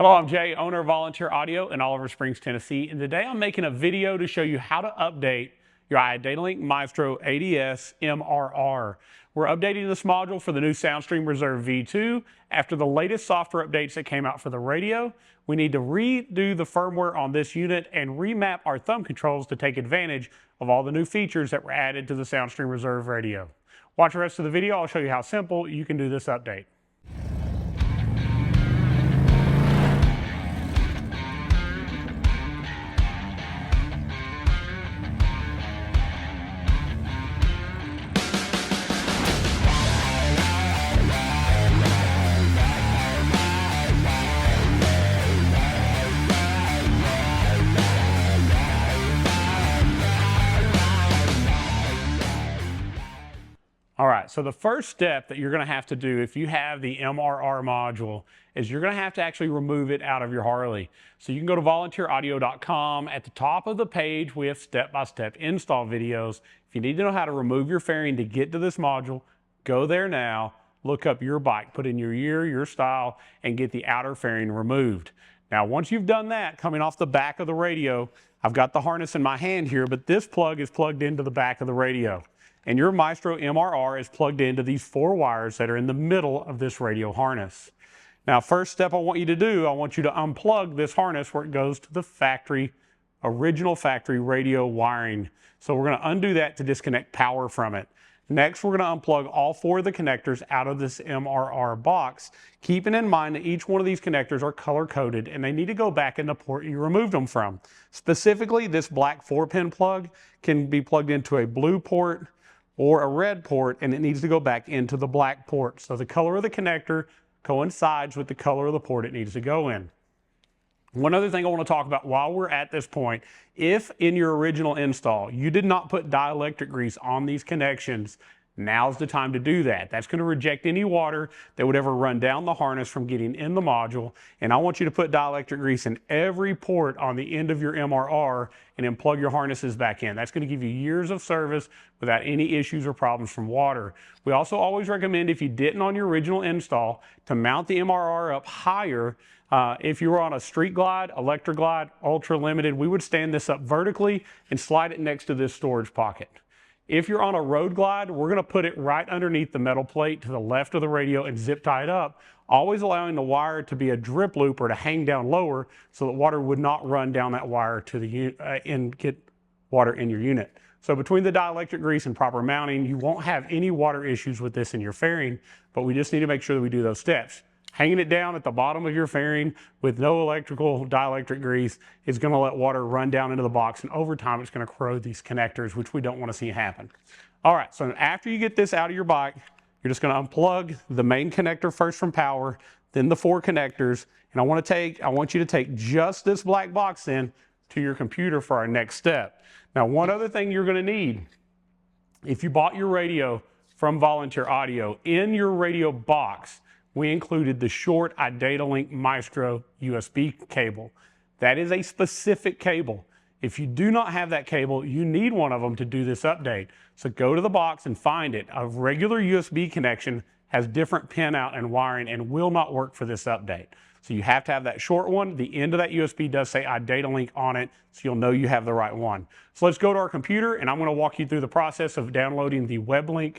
Hello, I'm Jay, owner of Volunteer Audio in Oliver Springs, Tennessee, and today I'm making a video to show you how to update your iDatalink Maestro ADS-MRR. We're updating this module for the new Soundstream Reserve V2 after the latest software updates that came out for the radio. We need to redo the firmware on this unit and remap our thumb controls to take advantage of all the new features that were added to the Soundstream Reserve radio. Watch the rest of the video. I'll show you how simple you can do this update. All right, so the first step that you're going to have to do if you have the MRR module is you're going to have to actually remove it out of your Harley. So you can go to volunteeraudio.com. At the top of the page, we have step-by-step install videos. If you need to know how to remove your fairing to get to this module, go there now, look up your bike, put in your year, your style, and get the outer fairing removed. Now, once you've done that, coming off the back of the radio, I've got the harness in my hand here, but this plug is plugged into the back of the radio. And your Maestro MRR is plugged into these 4 wires that are in the middle of this radio harness. Now, first step I want you to do, I want you to unplug this harness where it goes to the original factory radio wiring. So we're going to undo that to disconnect power from it. Next, we're going to unplug all 4 of the connectors out of this MRR box, keeping in mind that each one of these connectors are color-coded and they need to go back in the port you removed them from. Specifically, this black 4-pin plug can be plugged into a blue port or a red port, and it needs to go back into the black port. So the color of the connector coincides with the color of the port it needs to go in. One other thing I want to talk about while we're at this point, if in your original install you did not put dielectric grease on these connections, now's the time to do that. That's going to reject any water that would ever run down the harness from getting in the module. And I want you to put dielectric grease in every port on the end of your MRR and then plug your harnesses back in. That's going to give you years of service without any issues or problems from water. We also always recommend, if you didn't on your original install, to mount the MRR up higher. If you were on a street glide, electric glide, ultra limited, we would stand this up vertically and slide it next to this storage pocket. If you're on a road glide, we're going to put it right underneath the metal plate to the left of the radio and zip tie it up, always allowing the wire to be a drip loop or to hang down lower so that water would not run down that wire to the and get water in your unit. So between the dielectric grease and proper mounting, you won't have any water issues with this in your fairing, but we just need to make sure that we do those steps. Hanging it down at the bottom of your fairing with no electrical dielectric grease is going to let water run down into the box, and over time it's going to corrode these connectors, which we don't want to see happen. All right, so after you get this out of your bike, you're just going to unplug the main connector first from power, then the 4 connectors, and I want you to take just this black box in to your computer for our next step. Now, one other thing you're going to need, if you bought your radio from Volunteer Audio, in your radio box, we included the short iDatalink Maestro USB cable. That is a specific cable. If you do not have that cable, you need one of them to do this update. So go to the box and find it. A regular USB connection has different pin out and wiring and will not work for this update. So you have to have that short one. The end of that USB does say iDatalink on it, so you'll know you have the right one. So let's go to our computer, and I'm going to walk you through the process of downloading the WebLink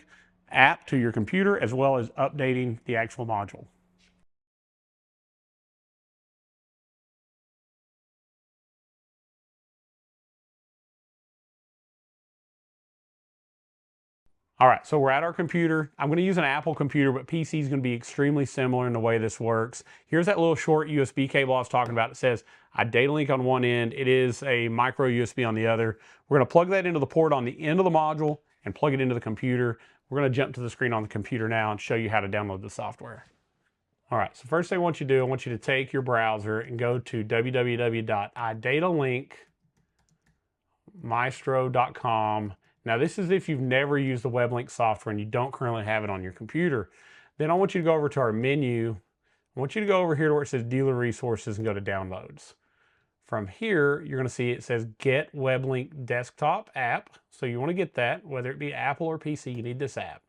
app to your computer, as well as updating the actual module. All right, so we're at our computer. I'm going to use an Apple computer, but PC is going to be extremely similar in the way this works. Here's that little short USB cable I was talking about. It says iDatalink on one end. It is a micro USB on the other. We're going to plug that into the port on the end of the module and plug it into the computer. We're going to jump to the screen on the computer now and show you how to download the software. All right, so first thing I want you to do, I want you to take your browser and go to www.idataLinkMaestro.com. Now, this is if you've never used the WebLink software and you don't currently have it on your computer. Then I want you to go over to our menu. I want you to go over here to where it says Dealer Resources and go to Downloads. From here, you're going to see it says Get WebLink Desktop App. So you want to get that, whether it be Apple or PC, you need this app.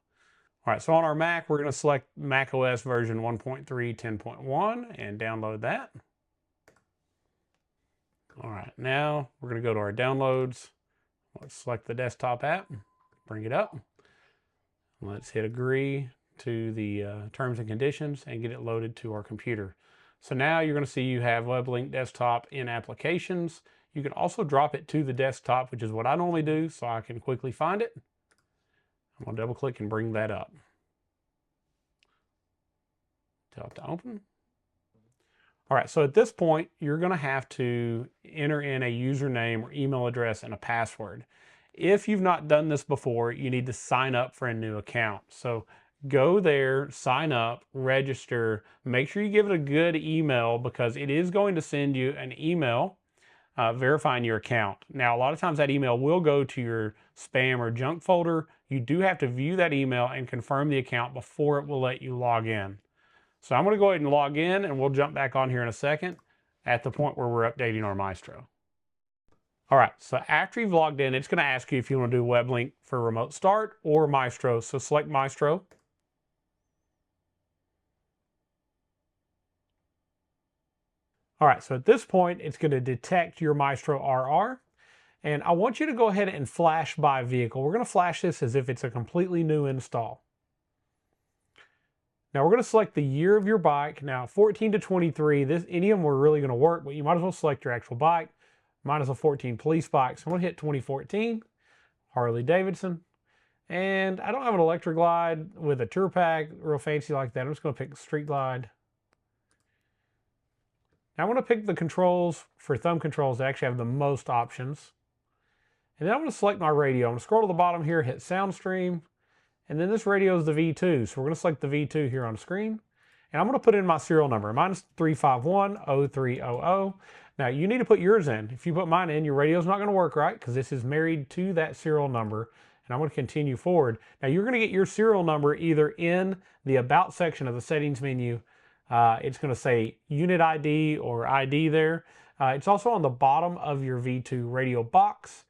All right, so on our Mac, we're going to select macOS version 1.3 10.1 and download that. All right, now we're going to go to our downloads. Let's select the desktop app, bring it up. Let's hit agree to the terms and conditions and get it loaded to our computer. So now you're going to see you have WebLink Desktop in applications. You can also drop it to the desktop, which is what I normally do, so I can quickly find it. I'm going to double click and bring that up. Tell it to open. All right, so at this point, you're going to have to enter in a username or email address and a password. If you've not done this before, you need to sign up for a new account. So go there, sign up, register, make sure you give it a good email because it is going to send you an email verifying your account. Now, a lot of times that email will go to your spam or junk folder. You do have to view that email and confirm the account before it will let you log in. So I'm going to go ahead and log in and we'll jump back on here in a second at the point where we're updating our Maestro. All right, so after you've logged in, it's going to ask you if you want to do WebLink for remote start or Maestro. So select Maestro. All right, so at this point, it's going to detect your Maestro RR. And I want you to go ahead and flash by vehicle. We're going to flash this as if it's a completely new install. Now we're going to select the year of your bike. Now 14 to 23, any of them are really going to work, but you might as well select your actual bike. Mine is a 14 police bike, so I'm going to hit 2014, Harley Davidson. And I don't have an electric glide with a tour pack, real fancy like that. I'm just going to pick street glide. Now I want to pick the controls for thumb controls that actually have the most options. And then I'm going to select my radio. I'm going to scroll to the bottom here, hit Soundstream. And then this radio is the V2, so we're going to select the V2 here on screen. And I'm going to put in my serial number. Mine is 3510300. Now you need to put yours in. If you put mine in, your radio's not going to work right because this is married to that serial number. And I'm going to continue forward. Now you're going to get your serial number either in the About section of the settings menu. It's going to say unit ID or ID there. It's also on the bottom of your V2 radio box.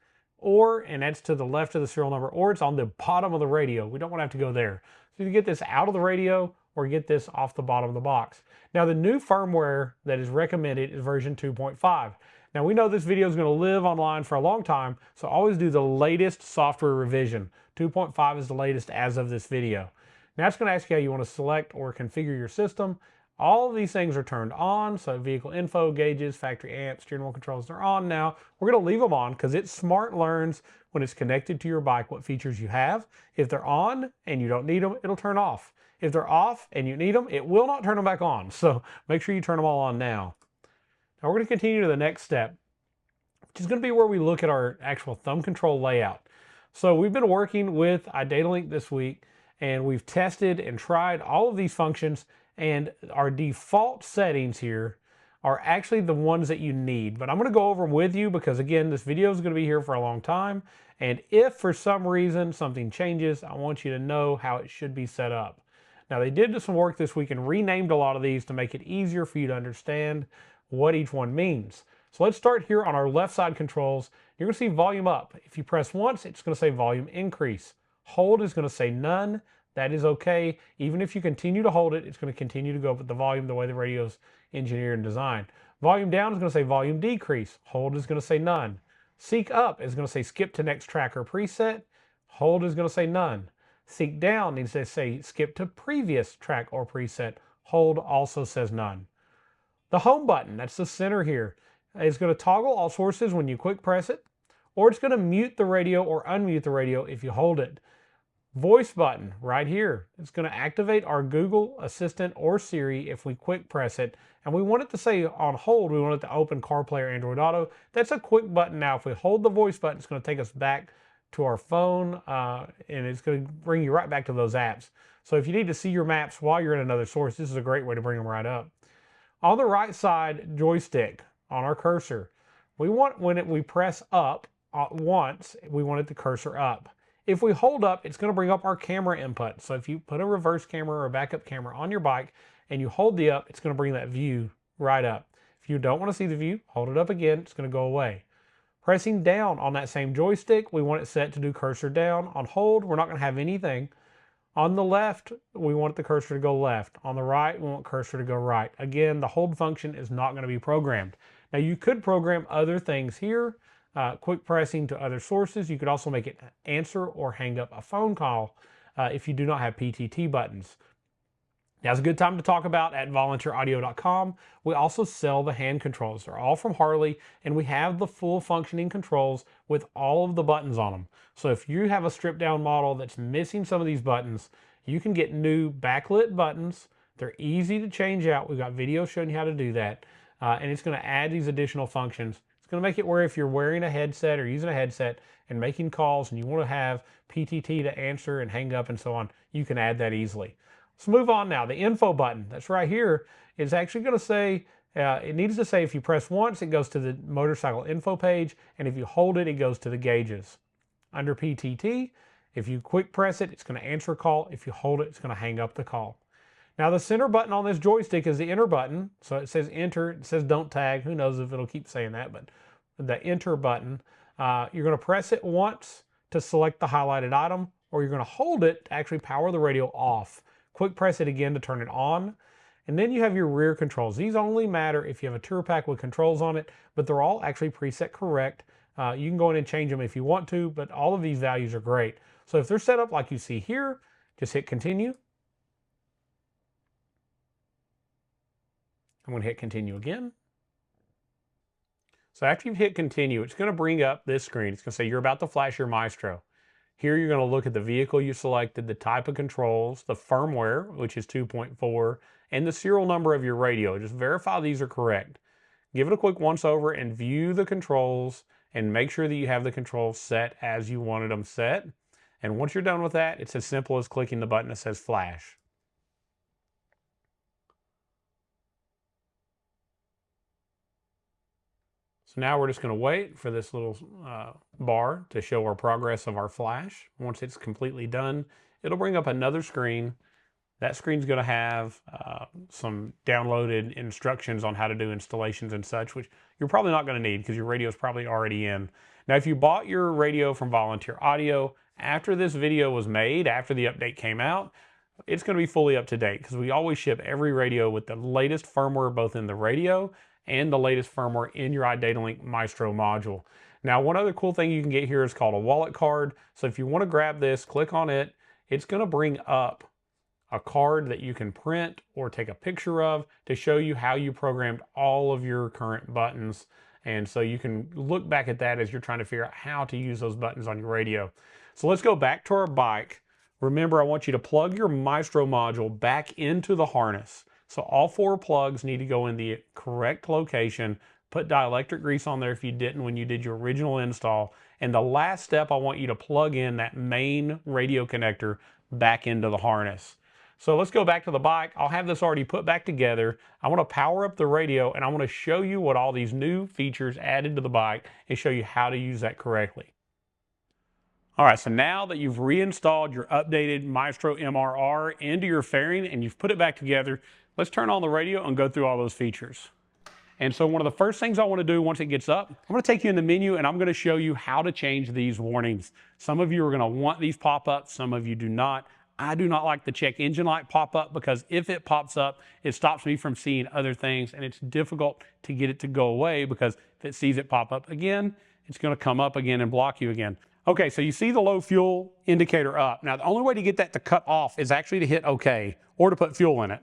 And that's to the left of the serial number, or it's on the bottom of the radio. We don't want to have to go there. So you get this out of the radio or get this off the bottom of the box. Now the new firmware that is recommended is version 2.5. Now we know this video is going to live online for a long time, so always do the latest software revision. 2.5 is the latest as of this video. Now it's going to ask you how you want to select or configure your system. All of these things are turned on, so vehicle info, gauges, factory amps, steering wheel controls, they're on now. We're going to leave them on because it smart learns when it's connected to your bike what features you have. If they're on and you don't need them, it'll turn off. If they're off and you need them, it will not turn them back on. So make sure you turn them all on now. Now we're going to continue to the next step, which is going to be where we look at our actual thumb control layout. So we've been working with iDatalink this week, and we've tested and tried all of these functions. And our default settings here are actually the ones that you need. But I'm going to go over them with you because, again, this video is going to be here for a long time. And if for some reason something changes, I want you to know how it should be set up. Now, they did some work this week and renamed a lot of these to make it easier for you to understand what each one means. So let's start here on our left side controls. You're going to see volume up. If you press once, it's going to say volume increase. Hold is going to say none. That is okay. Even if you continue to hold it, it's going to continue to go up with the volume the way the radio's engineered and designed. Volume down is going to say volume decrease. Hold is going to say none. Seek up is going to say skip to next track or preset. Hold is going to say none. Seek down needs to say skip to previous track or preset. Hold also says none. The home button, that's the center here, is going to toggle all sources when you quick press it, or it's going to mute the radio or unmute the radio if you hold it. Voice button right here. It's going to activate our Google Assistant or Siri if we quick press it. And we want it to say on hold, we want it to open CarPlay or Android Auto. That's a quick button now. If we hold the voice button, it's going to take us back to our phone and it's going to bring you right back to those apps. So if you need to see your maps while you're in another source, this is a great way to bring them right up. On the right side joystick on our cursor, we want when we press up once, we want it to cursor up. If we hold up, it's going to bring up our camera input. So if you put a reverse camera or a backup camera on your bike and you hold the up, it's going to bring that view right up. If you don't want to see the view, hold it up again, it's going to go away. Pressing down on that same joystick, we want it set to do cursor down. On hold, we're not going to have anything. On the left, we want the cursor to go left. On the right, we want cursor to go right. Again, the hold function is not going to be programmed. Now you could program other things here, quick pressing to other sources. You could also make it answer or hang up a phone call if you do not have PTT buttons. Now's a good time to talk about at volunteeraudio.com. We also sell the hand controls. They're all from Harley, and we have the full functioning controls with all of the buttons on them. So if you have a stripped down model that's missing some of these buttons, you can get new backlit buttons. They're easy to change out. We've got videos showing you how to do that. And it's going to add these additional functions. It's going to make it where if you're wearing a headset or using a headset and making calls and you want to have PTT to answer and hang up and so on, you can add that easily. Let's move on now. The info button that's right here is actually going to say, it needs to say if you press once, it goes to the motorcycle info page, and if you hold it, it goes to the gauges. Under PTT, if you quick press it, it's going to answer a call. If you hold it, it's going to hang up the call. Now the center button on this joystick is the enter button. So it says enter, it says don't tag. Who knows if it'll keep saying that, but the enter button, you're going to press it once to select the highlighted item, or you're going to hold it to actually power the radio off. Quick press it again to turn it on. And then you have your rear controls. These only matter if you have a tour pack with controls on it, but they're all actually preset correct. You can go in and change them if you want to, but all of these values are great. So if they're set up like you see here, just hit continue. I'm going to hit continue again. So after you've hit continue, it's going to bring up this screen. It's going to say you're about to flash your Maestro. Here you're going to look at the vehicle you selected, the type of controls, the firmware, which is 2.4, and the serial number of your radio. Just verify these are correct. Give it a quick once over and view the controls and make sure that you have the controls set as you wanted them set. And once you're done with that, it's as simple as clicking the button that says flash. So now we're just going to wait for this little bar to show our progress of our flash. Once it's completely done, it'll bring up another screen. That screen's going to have some downloaded instructions on how to do installations and such, which you're probably not going to need because your radio is probably already in. Now, if you bought your radio from Volunteer Audio after this video was made, after the update came out, it's going to be fully up to date because we always ship every radio with the latest firmware both in the radio and the latest firmware in your iDatalink Maestro module. Now, one other cool thing you can get here is called a wallet card. So if you want to grab this, click on it. It's going to bring up a card that you can print or take a picture of to show you how you programmed all of your current buttons. And so you can look back at that as you're trying to figure out how to use those buttons on your radio. So let's go back to our bike. Remember, I want you to plug your Maestro module back into the harness. So all 4 plugs need to go in the correct location. Put dielectric grease on there if you didn't when you did your original install. And the last step, I want you to plug in that main radio connector back into the harness. So let's go back to the bike. I'll have this already put back together. I want to power up the radio and I want to show you what all these new features added to the bike and show you how to use that correctly. All right, so now that you've reinstalled your updated Maestro MRR into your fairing and you've put it back together, let's turn on the radio and go through all those features. And so one of the first things I want to do once it gets up, I'm going to take you in the menu and I'm going to show you how to change these warnings. Some of you are going to want these pop up, some of you do not. I do not like the check engine light pop up because if it pops up, it stops me from seeing other things and it's difficult to get it to go away because if it sees it pop up again, it's going to come up again and block you again. Okay, so you see the low fuel indicator up. Now, the only way to get that to cut off is actually to hit OK or to put fuel in it.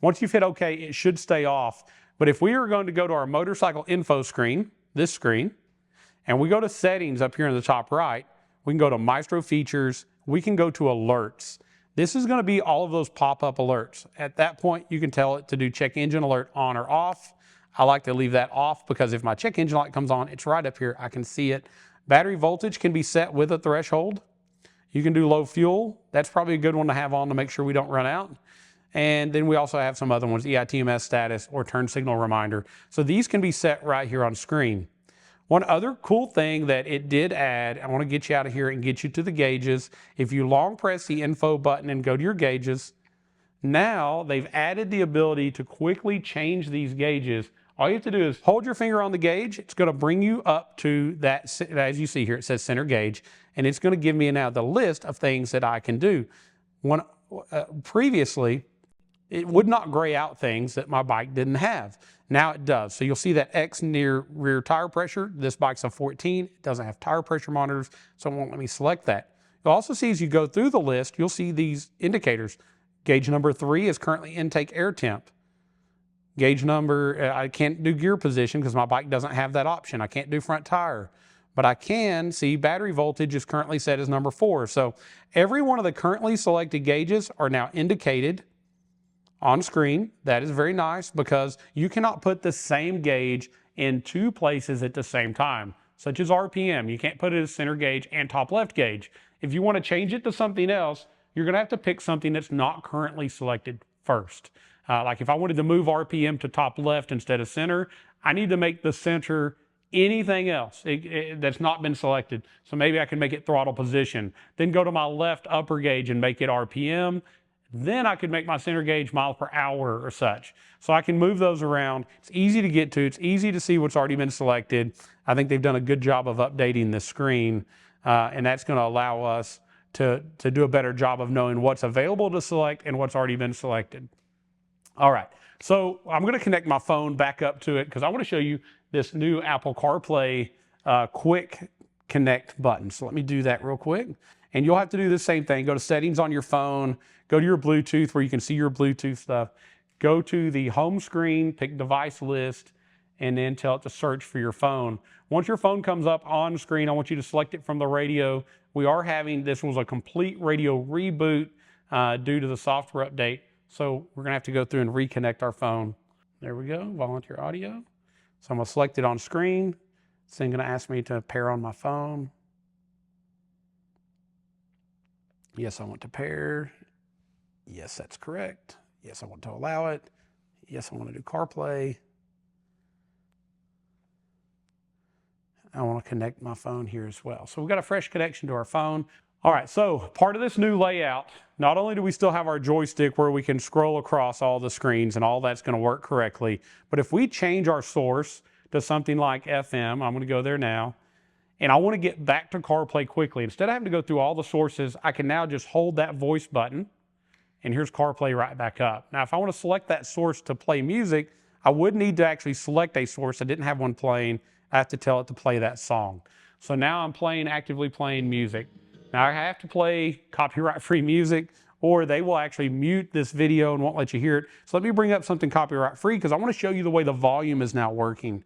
Once you've hit OK, it should stay off. But if we are going to go to our motorcycle info screen, this screen, and we go to settings up here in the top right, we can go to Maestro features, we can go to alerts. This is going to be all of those pop-up alerts. At that point, you can tell it to do check engine alert on or off. I like to leave that off because if my check engine light comes on, it's right up here, I can see it. Battery voltage can be set with a threshold. You can do low fuel. That's probably a good one to have on to make sure we don't run out. And then we also have some other ones, EITMS status or turn signal reminder. So these can be set right here on screen. One other cool thing that it did add, I want to get you out of here and get you to the gauges. If you long press the info button and go to your gauges, now they've added the ability to quickly change these gauges. All you have to do is hold your finger on the gauge. It's going to bring you up to that, as you see here, it says center gauge, and it's going to give me now the list of things that I can do. previously, it would not gray out things that my bike didn't have. Now it does. So you'll see that X near rear tire pressure. This bike's a 14. It doesn't have tire pressure monitors, so it won't let me select that. You'll also see as you go through the list, you'll see these indicators. Gauge number 3 is currently intake air temp. Gauge number, I can't do gear position because my bike doesn't have that option. I can't do front tire. But I can see battery voltage is currently set as number 4. So every one of the currently selected gauges are now indicated on screen. That is very nice because you cannot put the same gauge in 2 places at the same time, such as RPM. You can't put it as center gauge and top left gauge. If you want to change it to something else, you're going to have to pick something that's not currently selected first. Like if I wanted to move RPM to top left instead of center, I need to make the center anything else that's not been selected. So maybe I can make it throttle position, then go to my left upper gauge and make it RPM. Then I could make my center gauge mile per hour or such. So I can move those around. It's easy to get to. It's easy to see what's already been selected. I think they've done a good job of updating the screen, and that's going to allow us to do a better job of knowing what's available to select and what's already been selected. All right, so I'm going to connect my phone back up to it because I want to show you this new Apple CarPlay Quick Connect button. So let me do that real quick. And you'll have to do the same thing. Go to settings on your phone, go to your Bluetooth where you can see your Bluetooth stuff. Go to the home screen, pick device list, and then tell it to search for your phone. Once your phone comes up on screen, I want you to select it from the radio. We are having, this was a complete radio reboot due to the software update. So we're gonna have to go through and reconnect our phone. There we go, volunteer audio. So I'm gonna select it on screen. It's then gonna ask me to pair on my phone. Yes, I want to pair. Yes, that's correct. Yes, I want to allow it. Yes, I want to do CarPlay. I want to connect my phone here as well. So we've got a fresh connection to our phone. All right, so part of this new layout, not only do we still have our joystick where we can scroll across all the screens and all that's going to work correctly, but if we change our source to something like FM, I'm going to go there now, and I want to get back to CarPlay quickly. Instead of having to go through all the sources, I can now just hold that voice button, and here's CarPlay right back up. Now, if I want to select that source to play music, I would need to actually select a source. I didn't have one playing. I have to tell it to play that song. So now I'm actively playing music. Now I have to play copyright-free music, or they will actually mute this video and won't let you hear it. So let me bring up something copyright-free because I want to show you the way the volume is now working.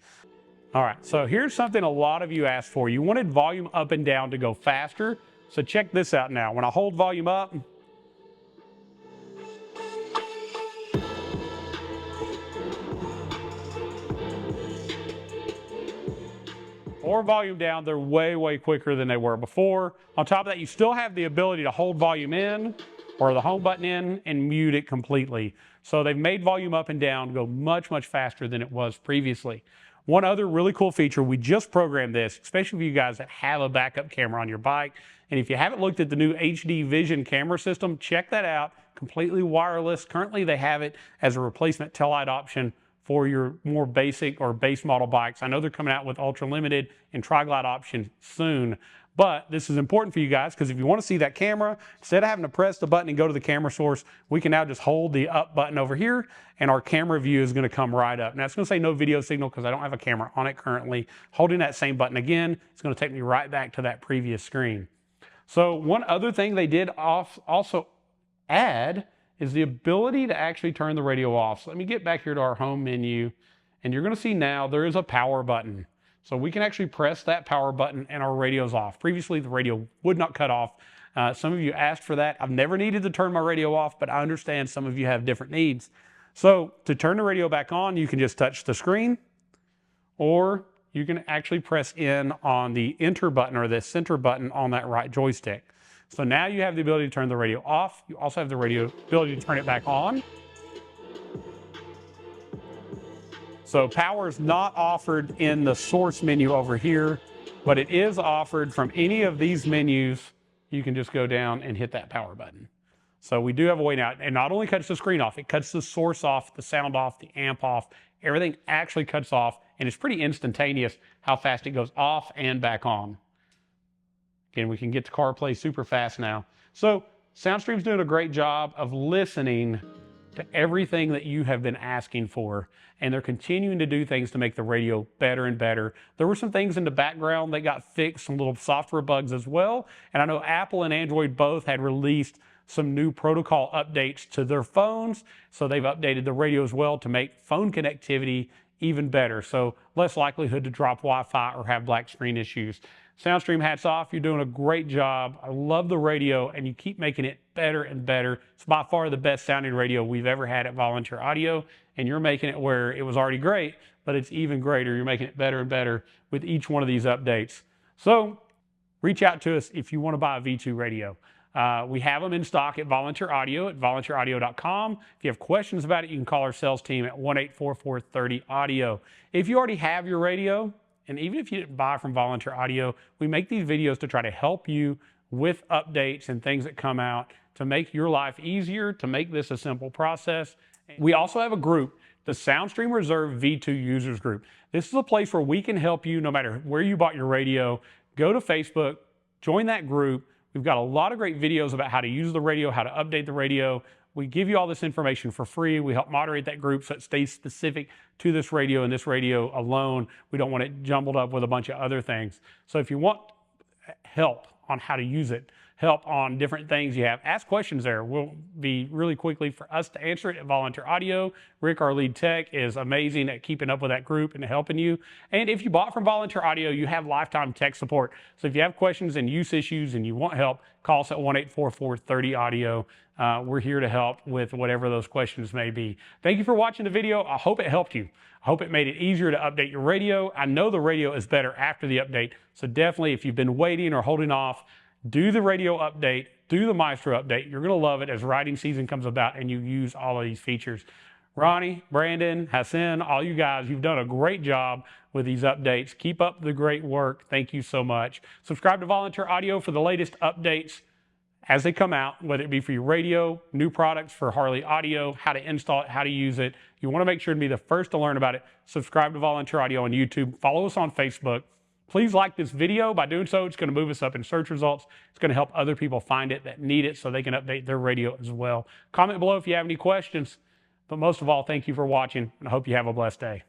All right, so here's something a lot of you asked for. You wanted volume up and down to go faster. So check this out now. When I hold volume up, or volume down, they're way, way quicker than they were before. On top of that, you still have the ability to hold volume in or the home button in and mute it completely. So they've made volume up and down go much, much faster than it was previously. One other really cool feature, we just programmed this, especially for you guys that have a backup camera on your bike. And if you haven't looked at the new HD Vision camera system, check that out. Completely wireless. Currently, they have it as a replacement tail light option for your more basic or base model bikes. I know they're coming out with ultra limited and tri-glide option soon, but this is important for you guys because if you want to see that camera, instead of having to press the button and go to the camera source, we can now just hold the up button over here and our camera view is going to come right up. Now it's going to say no video signal because I don't have a camera on it currently. Holding that same button again, it's going to take me right back to that previous screen. So one other thing they did also add is the ability to actually turn the radio off. So let me get back here to our home menu, and you're gonna see now there is a power button. So we can actually press that power button and our radio's off. Previously, the radio would not cut off. Some of you asked for that. I've never needed to turn my radio off, but I understand some of you have different needs. So to turn the radio back on, you can just touch the screen, or you can actually press in on the enter button or the center button on that right joystick. So now you have the ability to turn the radio off. You also have the ability to turn it back on. So power is not offered in the source menu over here, but it is offered from any of these menus. You can just go down and hit that power button. So we do have a way now. It not only cuts the screen off, it cuts the source off, the sound off, the amp off. Everything actually cuts off, and it's pretty instantaneous how fast it goes off and back on. Again, we can get to CarPlay super fast now. So Soundstream's doing a great job of listening to everything that you have been asking for, and they're continuing to do things to make the radio better and better. There were some things in the background that got fixed, some little software bugs as well, and I know Apple and Android both had released some new protocol updates to their phones, so they've updated the radio as well to make phone connectivity even better, so less likelihood to drop Wi-Fi or have black screen issues. Soundstream, hats off. You're doing a great job. I love the radio, and you keep making it better and better. It's by far the best sounding radio we've ever had at Volunteer Audio, and you're making it where it was already great, but it's even greater. You're making it better and better with each one of these updates. So reach out to us if you want to buy a V2 radio. We have them in stock at Volunteer Audio at volunteeraudio.com. If you have questions about it, you can call our sales team at 1-844-30-AUDIO. If you already have your radio, and even if you didn't buy from Volunteer Audio, we make these videos to try to help you with updates and things that come out to make your life easier, to make this a simple process. We also have a group, the Soundstream Reserve V2 Users Group. This is a place where we can help you no matter where you bought your radio. Go to Facebook, join that group. We've got a lot of great videos about how to use the radio, how to update the radio. We give you all this information for free. We help moderate that group so it stays specific to this radio and this radio alone. We don't want it jumbled up with a bunch of other things. So if you want help on how to use it, help on different things you have, ask questions there. We'll be really quickly for us to answer it at Volunteer Audio. Rick, our lead tech, is amazing at keeping up with that group and helping you. And if you bought from Volunteer Audio, you have lifetime tech support. So if you have questions and use issues and you want help, call us at 1-844-30-AUDIO. We're here to help with whatever those questions may be. Thank you for watching the video. I hope it helped you. I hope it made it easier to update your radio. I know the radio is better after the update. So definitely, if you've been waiting or holding off, do the radio update, do the Maestro update. You're going to love it as riding season comes about and you use all of these features. Ronnie, Brandon, Hassan, all you guys, you've done a great job with these updates. Keep up the great work. Thank you so much. Subscribe to Volunteer Audio for the latest updates as they come out, whether it be for your radio, new products for Harley Audio, how to install it, how to use it. You want to make sure to be the first to learn about it. Subscribe to Volunteer Audio on YouTube. Follow us on Facebook. Please like this video. By doing so, it's going to move us up in search results. It's going to help other people find it that need it so they can update their radio as well. Comment below if you have any questions. But most of all, thank you for watching, and I hope you have a blessed day.